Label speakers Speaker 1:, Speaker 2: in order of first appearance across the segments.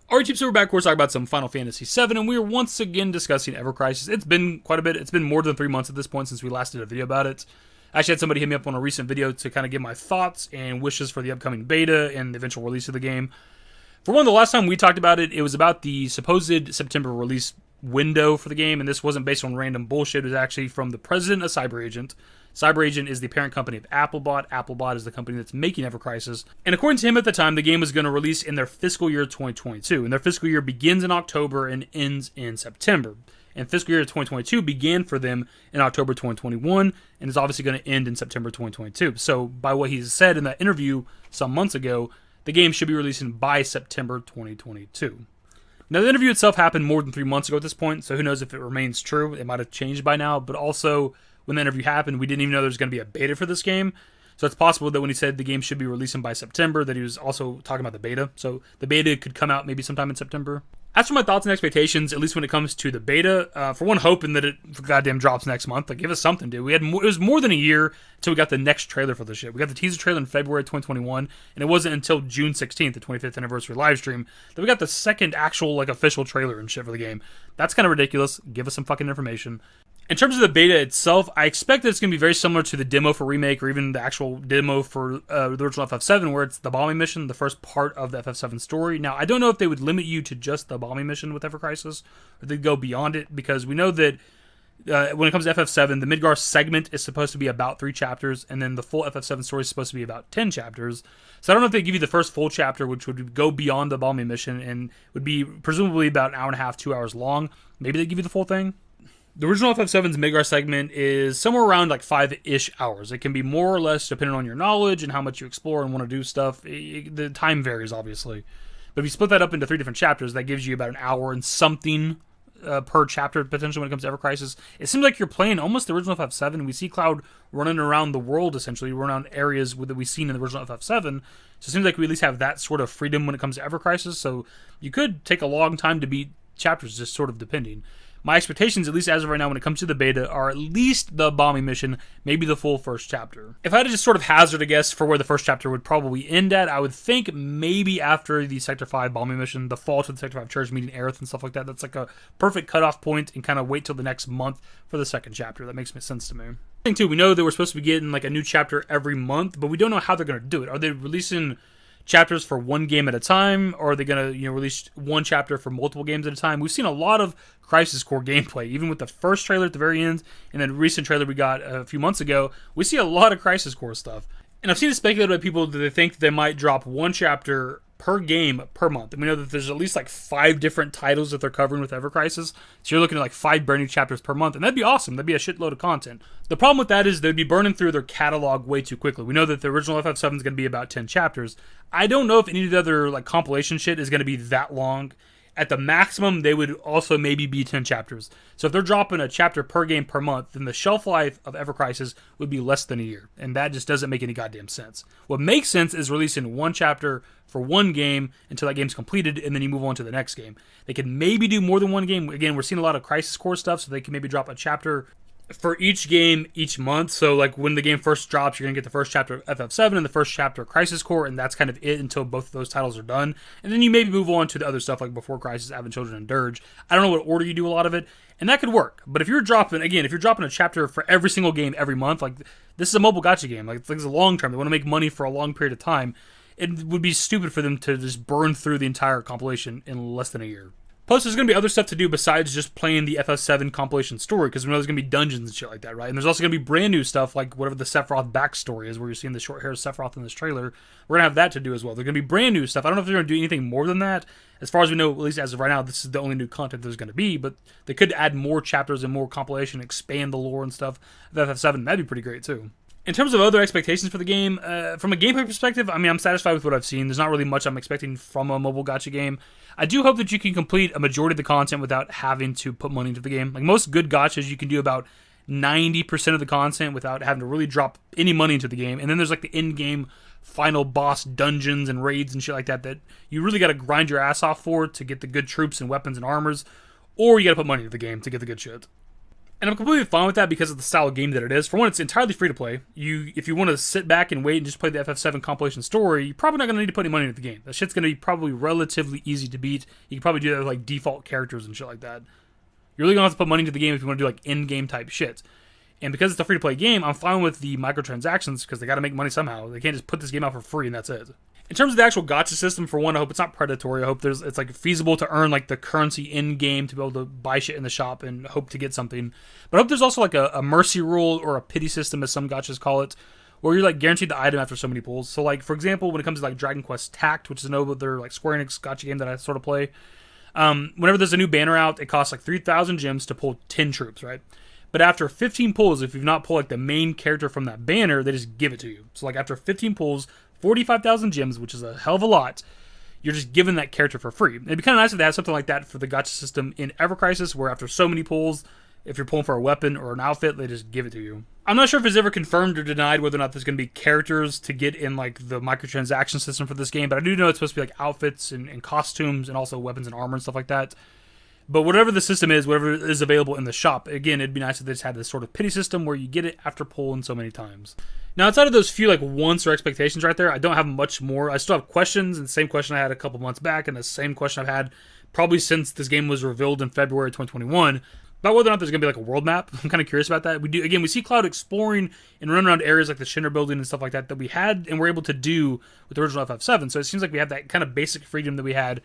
Speaker 1: Alright, team, so we're back. We're talking about some Final Fantasy VII, and we are once again discussing Ever Crisis. It's been quite a bit. It's been more than 3 months at this point since we last did a video about it. I actually had somebody hit me up on a recent video to kind of give my thoughts and wishes for the upcoming beta and the eventual release of the game. For one, the last time we talked about it, it was about the supposed September release window for the game, and this wasn't based on random bullshit. It was actually from the president of CyberAgent. CyberAgent is the parent company of Applebot. Applebot is the company that's making Ever Crisis. And according to him at the time, the game was going to release in their fiscal year 2022. And their fiscal year begins in October and ends in September. And fiscal year 2022 began for them in October 2021 and is obviously going to end in September 2022. So by what he said in that interview some months ago, the game should be releasing by September 2022. Now, the interview itself happened more than 3 months ago at this point, so who knows if it remains true. It might have changed by now, but also when the interview happened, we didn't even know there was going to be a beta for this game. So it's possible that when he said the game should be releasing by September, that he was also talking about the beta. So the beta could come out maybe sometime in September. As for my thoughts and expectations, at least when it comes to the beta, for one, hoping that it goddamn drops next month. Like, give us something, dude. It was more than a year until we got the next trailer for this shit. We got the teaser trailer in February 2021, and it wasn't until June 16th, the 25th anniversary live stream, that we got the second actual, official trailer and shit for the game. That's kind of ridiculous. Give us some fucking information. In terms of the beta itself, I expect that it's going to be very similar to the demo for Remake or even the actual demo for the original FF7, where it's the bombing mission, the first part of the FF7 story. Now, I don't know if they would limit you to just the bombing mission with Ever Crisis, or they'd go beyond it, because we know that when it comes to FF7, the Midgar segment is supposed to be about 3 chapters, and then the full FF7 story is supposed to be about 10 chapters. So I don't know if they give you the first full chapter, which would go beyond the bombing mission, and would be presumably about an hour and a half, 2 hours long. Maybe they give you the full thing. The original FF7's Midgar segment is somewhere around 5-ish hours. It can be more or less depending on your knowledge and how much you explore and want to do stuff. The time varies, obviously. But if you split that up into 3 different chapters, that gives you about an hour and something per chapter, potentially, when it comes to Ever Crisis. It seems like you're playing almost the original FF7. We see Cloud running around the world, essentially, running around areas that we've seen in the original FF7. So it seems like we at least have that sort of freedom when it comes to Ever Crisis. So you could take a long time to beat chapters, just sort of depending. My expectations, at least as of right now, when it comes to the beta, are at least the bombing mission, maybe the full first chapter. If I had to just sort of hazard a guess for where the first chapter would probably end at, I would think maybe after the Sector 5 bombing mission, the fall to the Sector 5 church, meeting Aerith and stuff like that. That's like a perfect cutoff point, and kind of wait till the next month for the second chapter. That makes sense to me. Thing too, we know that we're supposed to be getting a new chapter every month, but we don't know how they're going to do it. Are they releasing chapters for one game at a time, or are they going to release one chapter for multiple games at a time? We've seen a lot of Crisis Core gameplay, even with the first trailer at the very end, and then the recent trailer we got a few months ago. We see a lot of Crisis Core stuff, and I've seen it speculated by people that they think they might drop one chapter per game per month. And we know that there's at least 5 different titles that they're covering with Ever Crisis, so you're looking at 5 brand new chapters per month, and that'd be awesome. That'd be a shitload of content. The problem with that is they'd be burning through their catalog way too quickly. We know that the original FF7 is going to be about 10 chapters. I don't know if any of the other compilation shit is going to be that long. At the maximum, they would also maybe be 10 chapters. So if they're dropping a chapter per game per month, then the shelf life of Ever Crisis would be less than a year. And that just doesn't make any goddamn sense. What makes sense is releasing one chapter for one game until that game's completed, and then you move on to the next game. They can maybe do more than one game. Again, we're seeing a lot of Crisis Core stuff, so they can maybe drop a chapter for each game each month. So when the game first drops, you're going to get the first chapter of FF7 and the first chapter of Crisis Core, and that's kind of it until both of those titles are done. And then you maybe move on to the other stuff like Before Crisis, Advent Children, and Dirge. I don't know what order you do a lot of it, and that could work. But if you're dropping a chapter for every single game every month, this is a mobile gacha game. It's a long term. They want to make money for a long period of time. It would be stupid for them to just burn through the entire compilation in less than a year. Plus, there's going to be other stuff to do besides just playing the FF7 compilation story, because we know there's going to be dungeons and shit like that, right? And there's also going to be brand new stuff, like whatever the Sephiroth backstory is, where you're seeing the short hair Sephiroth in this trailer. We're going to have that to do as well. There's going to be brand new stuff. I don't know if they're going to do anything more than that. As far as we know, at least as of right now, this is the only new content there's going to be, but they could add more chapters and more compilation, expand the lore and stuff of FF7. That'd be pretty great, too. In terms of other expectations for the game, from a gameplay perspective, I'm satisfied with what I've seen. There's not really much I'm expecting from a mobile gacha game. I do hope that you can complete a majority of the content without having to put money into the game. Most good gachas, you can do about 90% of the content without having to really drop any money into the game. And then there's the in-game final boss dungeons and raids and shit like that you really got to grind your ass off for to get the good troops and weapons and armors, or you got to put money into the game to get the good shit. And I'm completely fine with that because of the style of game that it is. For one, it's entirely free to play. If you want to sit back and wait and just play the FF7 compilation story, you're probably not going to need to put any money into the game. That shit's going to be probably relatively easy to beat. You can probably do that with like default characters and shit like that. You're really going to have to put money into the game if you want to do like in-game type shit. And because it's a free-to-play game, I'm fine with the microtransactions because they got to make money somehow. They can't just put this game out for free and that's it. In terms of the actual gacha system, for one, I hope it's not predatory. I hope it's like feasible to earn like the currency in game to be able to buy shit in the shop and hope to get something. But I hope there's also like a mercy rule or a pity system, as some gachas call it, where you're like guaranteed the item after so many pulls. So like for example, when it comes to like Dragon Quest Tact, which is another like Square Enix gacha game that I sort of play, whenever there's a new banner out, it costs like 3,000 gems to pull 10 troops, right? But after 15 pulls, if you've not pulled like the main character from that banner, they just give it to you. So like after 15 pulls, 45,000 gems, which is a hell of a lot, you're just given that character for free. It'd be kind of nice if they had something like that for the gacha system in Ever Crisis, where after so many pulls, if you're pulling for a weapon or an outfit, they just give it to you. I'm not sure if it's ever confirmed or denied whether or not there's going to be characters to get in like the microtransaction system for this game, but I do know it's supposed to be like outfits and costumes and also weapons and armor and stuff like that. But whatever the system is, whatever is available in the shop, again, it'd be nice if they just had this sort of pity system where you get it after pulling so many times. Now, outside of those few like wants or expectations right there, I don't have much more. I still have questions, and the same question I had a couple months back, and the same question I've had probably since this game was revealed in February 2021, about whether or not there's going to be like a world map. I'm kind of curious about that. We see Cloud exploring and running around areas like the Shinra building and stuff like that we had and were able to do with the original FF7, so it seems like we have that kind of basic freedom that we had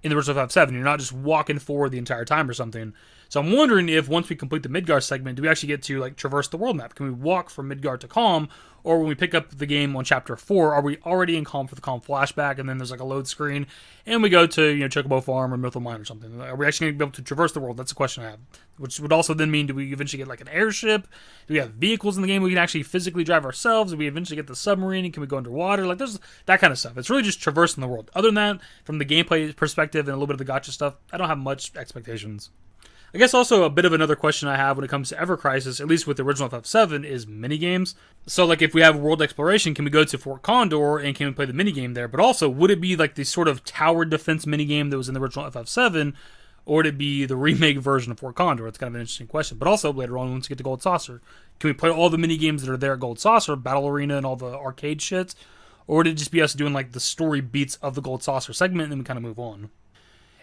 Speaker 1: in the original FF7. You're not just walking forward the entire time or something. So I'm wondering if once we complete the Midgar segment, do we actually get to like traverse the world map? Can we walk from Midgar to Calm? Or when we pick up the game on Chapter 4, are we already in Calm for the Calm flashback and then there's like a load screen and we go to, Chocobo Farm or Mythal Mine or something? Are we actually going to be able to traverse the world? That's a question I have. Which would also then mean, do we eventually get like an airship? Do we have vehicles in the game we can actually physically drive ourselves? Do we eventually get the submarine? Can we go underwater? Like there's that kind of stuff. It's really just traversing the world. Other than that, from the gameplay perspective and a little bit of the gacha stuff, I don't have much expectations. I guess also a bit of another question I have when it comes to Ever Crisis, at least with the original FF7, is minigames. So like if we have world exploration, can we go to Fort Condor and can we play the minigame there? But also, would it be like the sort of tower defense minigame that was in the original FF7, or would it be the remake version of Fort Condor? It's kind of an interesting question. But also, later on, once we get to Gold Saucer, can we play all the minigames that are there at Gold Saucer, Battle Arena and all the arcade shit? Or would it just be us doing like the story beats of the Gold Saucer segment and then we kind of move on?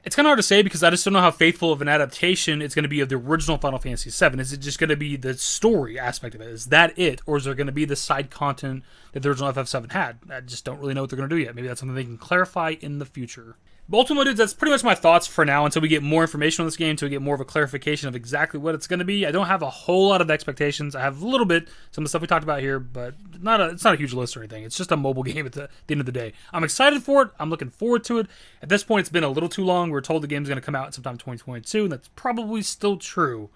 Speaker 1: It's kind of hard to say because I just don't know how faithful of an adaptation it's going to be of the original Final Fantasy VII. Is it just going to be the story aspect of it? Is that it? Or is there going to be the side content that the original FF7 had? I just don't really know what they're going to do yet. Maybe that's something they can clarify in the future. But ultimately, that's pretty much my thoughts for now until we get more information on this game, until we get more of a clarification of exactly what it's going to be. I don't have a whole lot of expectations. I have a little bit, some of the stuff we talked about here, but it's not a huge list or anything. It's just a mobile game at the end of the day. I'm excited for it. I'm looking forward to it. At this point, it's been a little too long. We were told the game's going to come out sometime in 2022, and that's probably still true.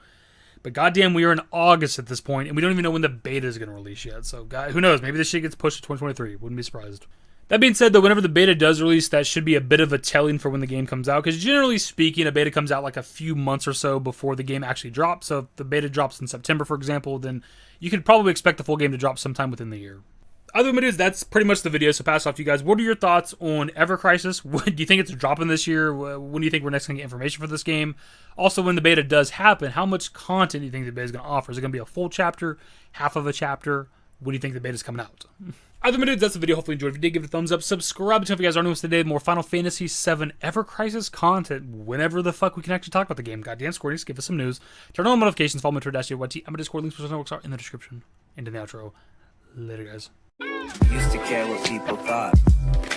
Speaker 1: But goddamn, we are in August at this point, and we don't even know when the beta is going to release yet. So, who knows? Maybe this shit gets pushed to 2023. Wouldn't be surprised. That being said, though, whenever the beta does release, that should be a bit of a telling for when the game comes out. Because generally speaking, a beta comes out like a few months or so before the game actually drops. So if the beta drops in September, for example, then you could probably expect the full game to drop sometime within the year. Other than videos, that's pretty much the video. So pass off to you guys. What are your thoughts on Ever Crisis? Do you think it's dropping this year? When do you think we're next going to get information for this game? Also, when the beta does happen, how much content do you think the beta is going to offer? Is it going to be a full chapter, half of a chapter? When do you think the beta is coming out? Other than videos, that's the video. Hopefully you enjoyed. If you did, give it a thumbs up. Subscribe if you guys aren't new today. More Final Fantasy VII Ever Crisis content whenever the fuck we can actually talk about the game. Goddamn Square Enix, give us some news. Turn on notifications. Follow me to dashingdavidbusiness. I'm a Discord. Links for networks are in the description. And in the outro. Later, guys.
Speaker 2: Used to care what people thought,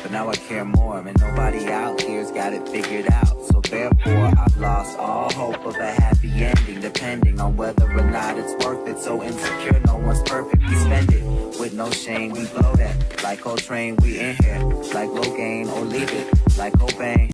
Speaker 2: but now I care more, and nobody out here's got it figured out. So therefore, I've lost all hope of a happy ending, depending on whether or not it's worth it. So insecure, no one's perfect. We spend it with no shame. We blow that like Coltrane. We in here like Logain or leave it like Cobain.